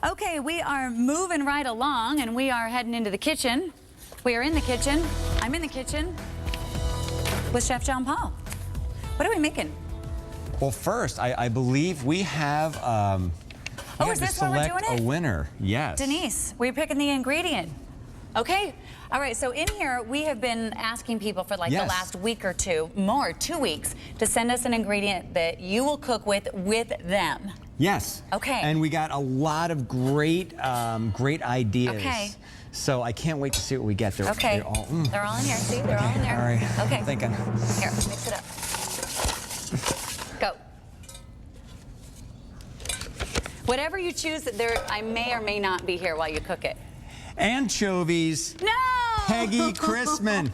Okay, we are moving right along and we are heading into the kitchen. We are in the kitchen. I'm in the kitchen with Chef Jon-Paul. What are we making? Well, first, I believe we have, we have to select a winner. Yes. Denise, we're picking the ingredient. Okay. All right, so in here, we have been asking people for like the last week or two, 2 weeks, to send us an ingredient that you will cook with them. Yes. Okay. And we got a lot of great, great ideas. Okay. So I can't wait to see what we get. They're all in here. See, they're all in there. All right. Okay. I'm thinking. Here, mix it up. Go. Whatever you choose, I may or may not be here while you cook it. Anchovies. No! Peggy Chrisman.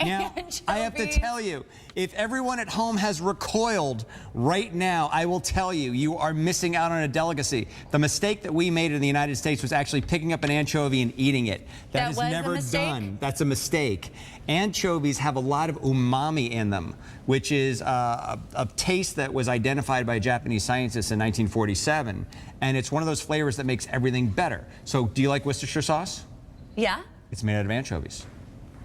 Now, I have to tell you, if everyone at home has recoiled right now, I will tell you, you are missing out on a delicacy. The mistake that we made in the United States was actually picking up an anchovy and eating it. That is never done. That's a mistake. Anchovies have a lot of umami in them, which is a taste that was identified by Japanese scientists in 1947. And it's one of those flavors that makes everything better. So do you like Worcestershire sauce? Yeah. It's made out of anchovies.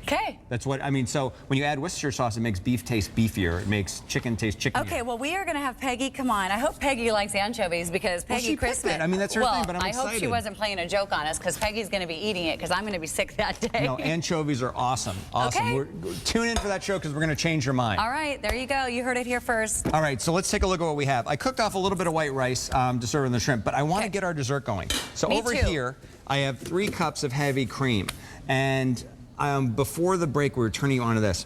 Okay. That's what, I mean, so when you add Worcestershire sauce, it makes beef taste beefier. It makes chicken taste chickenier. Okay, well, we are going to have Peggy come on. I hope Peggy likes anchovies because Peggy Chrisman. I mean, that's her thing, but I'm excited. I hope she wasn't playing a joke on us because Peggy's going to be eating it because I'm going to be sick that day. No, anchovies are awesome. Awesome. Okay. Tune in for that show because we're going to change your mind. All right, there you go. You heard it here first. All right, so let's take a look at what we have. I cooked off a little bit of white rice to serve in the shrimp, but I want to get our dessert going. So over here, I have 3 cups of heavy cream. And before the break, we were turning you on to this,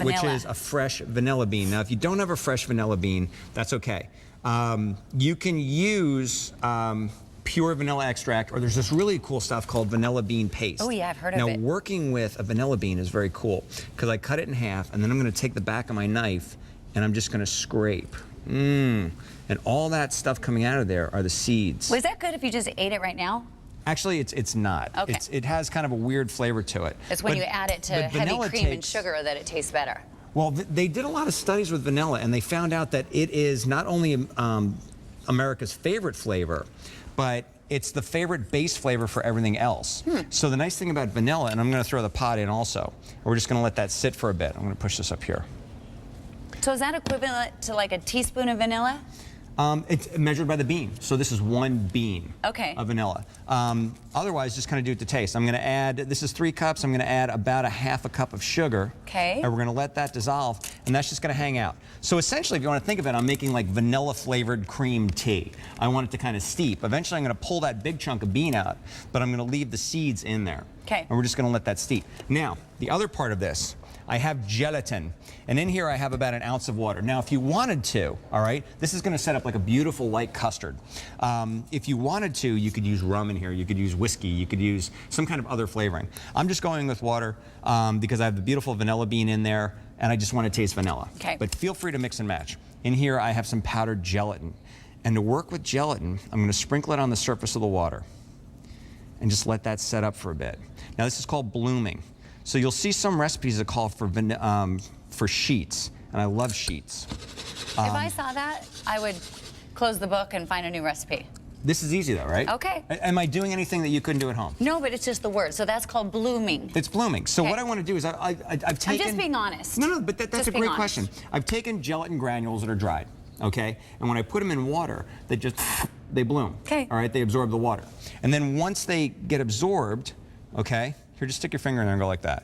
which is a fresh vanilla bean. Now, if you don't have a fresh vanilla bean, that's okay. You can use pure vanilla extract, or there's this really cool stuff called vanilla bean paste. Oh, yeah, I've heard of it. Now, working with a vanilla bean is very cool because I cut it in half, and then I'm going to take the back of my knife, and I'm just going to scrape. And all that stuff coming out of there are the seeds. Was that good if you just ate it right now? Actually, it's not. Okay. It has kind of a weird flavor to it. It's when you add it to heavy cream and sugar that it tastes better. Well, they did a lot of studies with vanilla, and they found out that it is not only America's favorite flavor, but it's the favorite base flavor for everything else. So the nice thing about vanilla, and I'm going to throw the pot in also, we're just going to let that sit for a bit. I'm going to push this up here. So is that equivalent to like a teaspoon of vanilla? It's measured by the bean. So this is 1 bean of vanilla. Otherwise, just kind of do it to taste. I'm going to add, this is 3 cups, I'm going to add about a ½ cup of sugar. Okay. And we're going to let that dissolve, and that's just going to hang out. So essentially, if you want to think of it, I'm making like vanilla flavored cream tea. I want it to kind of steep. Eventually, I'm going to pull that big chunk of bean out, but I'm going to leave the seeds in there. Okay. And we're just going to let that steep. Now, the other part of this, I have gelatin, and in here I have about 1 ounce of water. Now, if you wanted to, all right, this is going to set up like a beautiful light custard. If you wanted to, you could use rum in here, you could use whiskey, you could use some kind of other flavoring. I'm just going with water because I have the beautiful vanilla bean in there, and I just want to taste vanilla. Okay. But feel free to mix and match. In here I have some powdered gelatin, and to work with gelatin, I'm going to sprinkle it on the surface of the water and just let that set up for a bit. Now, this is called blooming. So you'll see some recipes that call for sheets, and I love sheets. If I saw that, I would close the book and find a new recipe. This is easy though, right? Okay. Am I doing anything that you couldn't do at home? No, but it's just the word, so that's called blooming. It's blooming. So what I want to do is I've taken... I'm just being honest. No, but that's a great question. I've taken gelatin granules that are dried, okay? And when I put them in water, they bloom. Okay. All right, they absorb the water. And then once they get absorbed, okay, here, just stick your finger in there and go like that.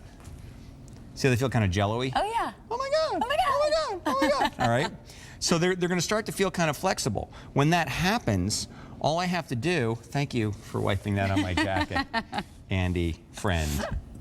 See how they feel kind of jello-y? Oh, yeah. Oh, my God. Oh, my God. Oh, my God. Oh, my God. All right? So they're going to start to feel kind of flexible. When that happens, all I have to do, thank you for wiping that on my jacket, Andy, friend,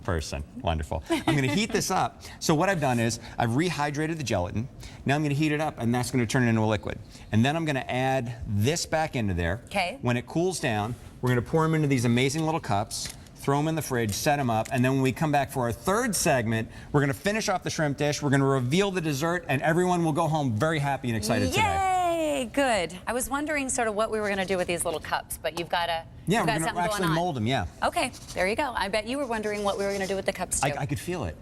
person. Wonderful. I'm going to heat this up. So what I've done is I've rehydrated the gelatin. Now I'm going to heat it up, and that's going to turn it into a liquid. And then I'm going to add this back into there. Okay. When it cools down, we're going to pour them into these amazing little cups, throw them in the fridge, set them up, and then when we come back for our 3rd segment, we're going to finish off the shrimp dish, we're going to reveal the dessert, and everyone will go home very happy and excited today. Yay! Okay, good. I was wondering sort of what we were going to do with these little cups, but you've got Yeah, something we're actually going on. mold them, yeah. Okay, there you go. I bet you were wondering what we were going to do with the cups, too. I could feel it.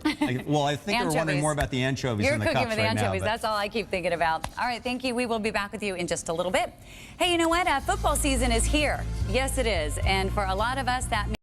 Well, I think they were wondering more about the anchovies You're than the cups cooking with the right anchovies. now. That's all I keep thinking about. All right, thank you. We will be back with you in just a little bit. Hey, you know what? Football season is here. Yes, it is. And for a lot of us, that means